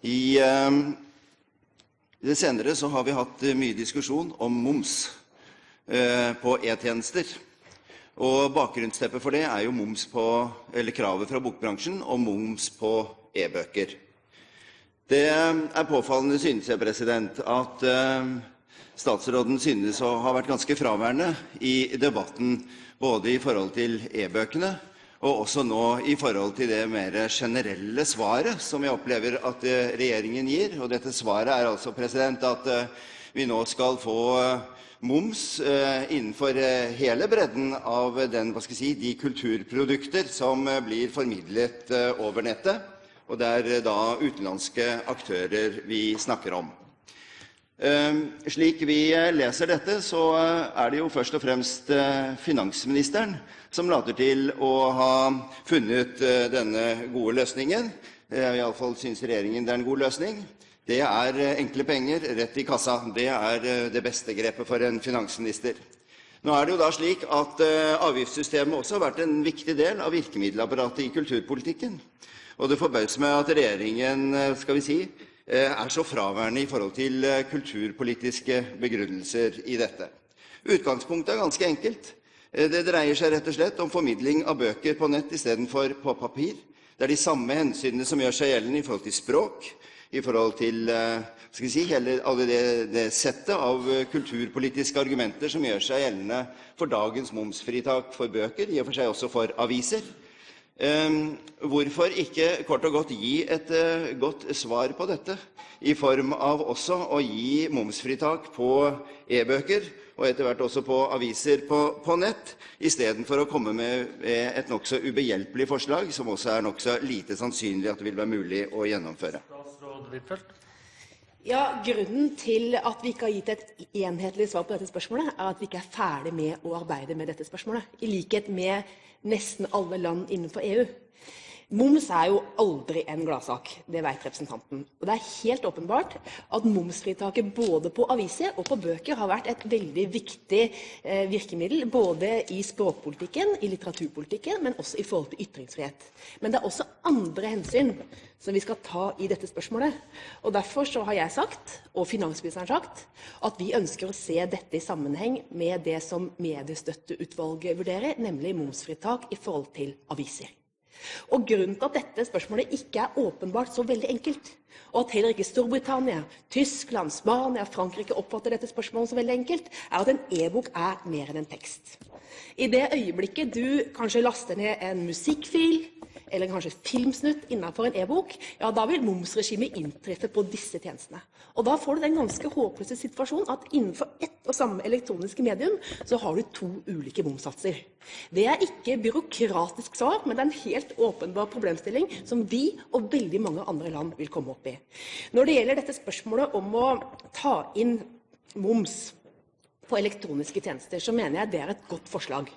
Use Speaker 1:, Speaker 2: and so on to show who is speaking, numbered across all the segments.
Speaker 1: I det senere så har vi hatt mye diskusjon om moms på e-tjenester. Og bakgrunnsteppet for det er jo moms på, eller kravet fra bokbransjen om moms på e-bøker. Det er påfallende, synes jeg, at statsråden synes å ha vært ganske fraværende i debatten, både i forhold til e-bøkene, og også nå i forhold til det mer generelle svaret som jeg opplever at regjeringen gir. Og dette svaret er altså at vi nå skal få moms innenfor hele bredden av de kulturprodukter som blir formidlet over nettet, og det er da utenlandske aktører vi snakker om. Slik vi leser dette, så er det jo først og fremst finansministeren som later til å ha funnet denne gode løsningen. I alle fall synes regjeringen det er en god løsning. Det er enkle penger rett i kassa. Det er det beste grepet for en finansminister. Nå er det jo da slik at avgiftssystemet også har vært en viktig del av virkemiddelapparatet i kulturpolitikken. Og det forbauser meg at regjeringen, skal vi si, er så fraværende i forhold til kulturpolitiske begrunnelser i dette. Utgangspunktet er ganske enkelt. Det dreier seg rett og slett om formidling av bøker på nett i stedet for på papir. Det er de samme hensynene som gjør seg gjeldende i forhold til språk, i forhold til alle det settet av kulturpolitiske argumenter som gjør seg gjeldende for dagens momsfritak for bøker, i og for seg også for aviser. Hvorfor ikke kort og godt gi et godt svar på dette, i form av også å gi momsfritak på e-bøker, og etter hvert også på aviser på nett, i stedet for å komme med et nokså ubehjelpelig forslag, som også er nokså lite sannsynlig at det vil være mulig å gjennomføre.
Speaker 2: Ja, grunnen til at vi ikke har gitt et enhetlig svar på dette spørsmålet, er at vi ikke er ferdig med å arbeide med dette spørsmålet, i likhet med nesten alle land innenfor EU. Moms er jo aldri en gladsak, det vet representanten. Og det er helt åpenbart at momsfritaket både på aviser og på bøker har vært et veldig viktig virkemiddel, både i språkpolitikken, i litteraturpolitikken, men også i forhold til ytringsfrihet. Men det er også andre hensyn som vi skal ta i dette spørsmålet. Og derfor så har jeg sagt, og finansministeren sagt, at vi ønsker å se dette i sammenheng med det som mediestøtteutvalget vurderer, nemlig momsfritak i forhold til aviser. Og grunnen til at dette spørsmålet ikke er åpenbart så veldig enkelt, og at heller ikke Storbritannia, Tyskland, Spania, Frankrike oppfatter dette spørsmålet så veldig enkelt, er at en e-bok er mer enn en tekst. I det øyeblikket du kanskje laster ned en musikkfil, eller kanskje filmsnutt innenfor en e-bok, ja, da vil momsregimet inntreffe på disse tjenestene. Og da får du den ganske håpløse situasjonen at innenfor ett og samme elektroniske medium, så har du to ulike momssatser. Det er ikke byråkratisk svar, men det er en helt åpenbar problemstilling som vi og veldig mange andre land vil komme opp i. Når det gjelder dette spørsmålet om å ta inn moms på elektroniske tjenester, så mener jeg det er et godt forslag.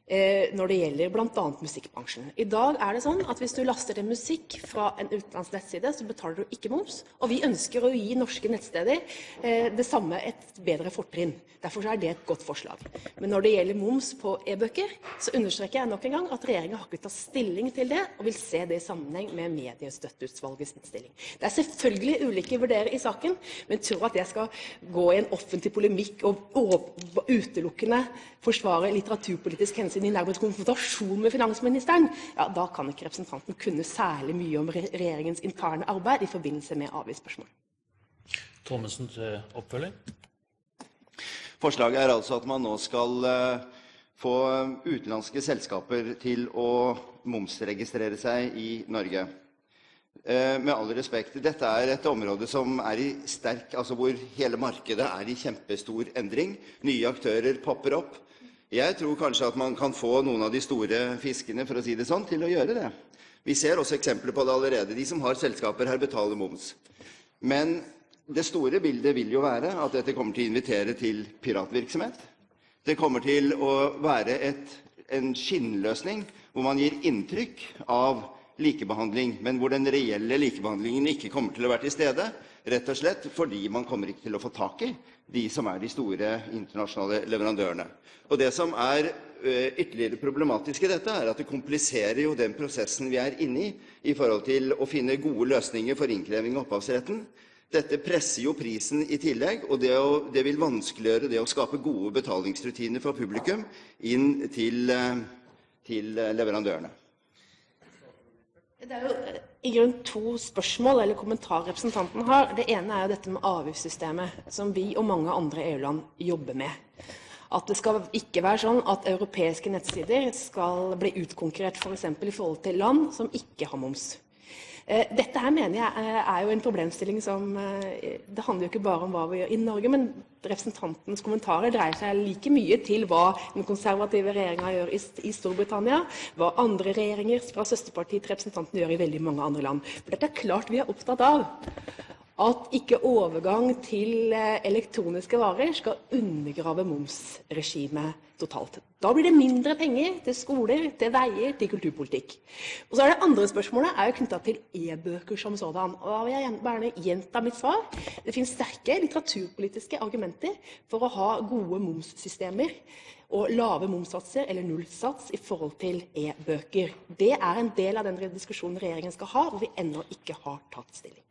Speaker 2: Når det gjelder blant annet musikkbransjen. I dag er det sånn at hvis du laster en musikk fra en utenlandsk nettside, så betaler du ikke moms, og vi ønsker å gi norske nettsteder det samme et bedre fortrinn. Derfor er det et godt forslag. Men når det gjelder moms på e-bøker, så understreker jeg nok en gang at regjeringen har ikke tatt stilling til det, og vil se det i sammenheng med mediestøtteutvalgets innstilling. Det er selvfølgelig ulike vurderinger i saken, men tror at jeg skal gå i en offentlig polemikk og utelukkende forsvare litteraturpolitisk hensyn i nærmest konfrontasjon med finansministeren, ja, da kan ikke representanten kunne særlig mye om regjeringens interne arbeid i forbindelse med avgiftsspørsmål.
Speaker 3: Thommessen til oppfølging.
Speaker 1: Forslaget er altså at man nå skal få utenlandske selskaper til å momsregistrere seg i Norge. Med all respekt, dette er et område som er i hvor hele markedet er i kjempestor endring. Nye aktører popper opp. Jeg tror kanskje at man kan få noen av de store fiskene, for å si det sånn, til å gjøre det. Vi ser også eksempler på det allerede. De som har selskaper her betaler moms. Men det store bildet vil jo være at dette kommer til å invitere til piratvirksomhet. Det kommer til å være en skinnløsning hvor man gir inntrykk av likebehandling, men hvor den reelle likebehandlingen ikke kommer til å være til stede, rett og slett fordi man kommer ikke til å få tak i de som er de store internasjonale leverandørene. Og det som er ytterligere problematisk i dette at det kompliserer jo den prosessen vi inne i forhold til å finne gode løsninger for innkreving av opphavsretten. Dette presser jo prisen i tillegg, og det vil vanskeliggjøre det å skape gode betalingsrutiner for publikum inn til leverandørene.
Speaker 2: Det jo i grunn to spørsmål eller kommentarer representanten har. Det ene jo dette med avgiftssystemet, som vi og mange andre EU-land jobber med. At det skal ikke være sånn at europeiske nettsider skal bli utkonkurrert for eksempel i forhold til land som ikke har moms. Dette her mener jeg jo en problemstilling som, det handler jo ikke bare om hva vi gjør i Norge, men representantens kommentarer dreier seg like mye til hva den konservative regjeringen gjør i Storbritannia, hva andre regjeringer fra søsterpartiet til representanten gjør i veldig mange andre land. For dette klart vi opptatt av at ikke overgang til elektroniske varer skal undergrave momsregimet totalt. Da blir det mindre penger til skoler, til veier, til kulturpolitikk. Og så det andre spørsmålet jo knyttet til e-bøker som sådan. Og da vil jeg bare gjenta mitt svar. Det finnes sterke litteraturpolitiske argumenter for å ha gode momssystemer og lave momssatser eller nullsats i forhold til e-bøker. Det en del av den diskusjonen regjeringen skal ha, hvor vi ennå ikke har tatt stilling.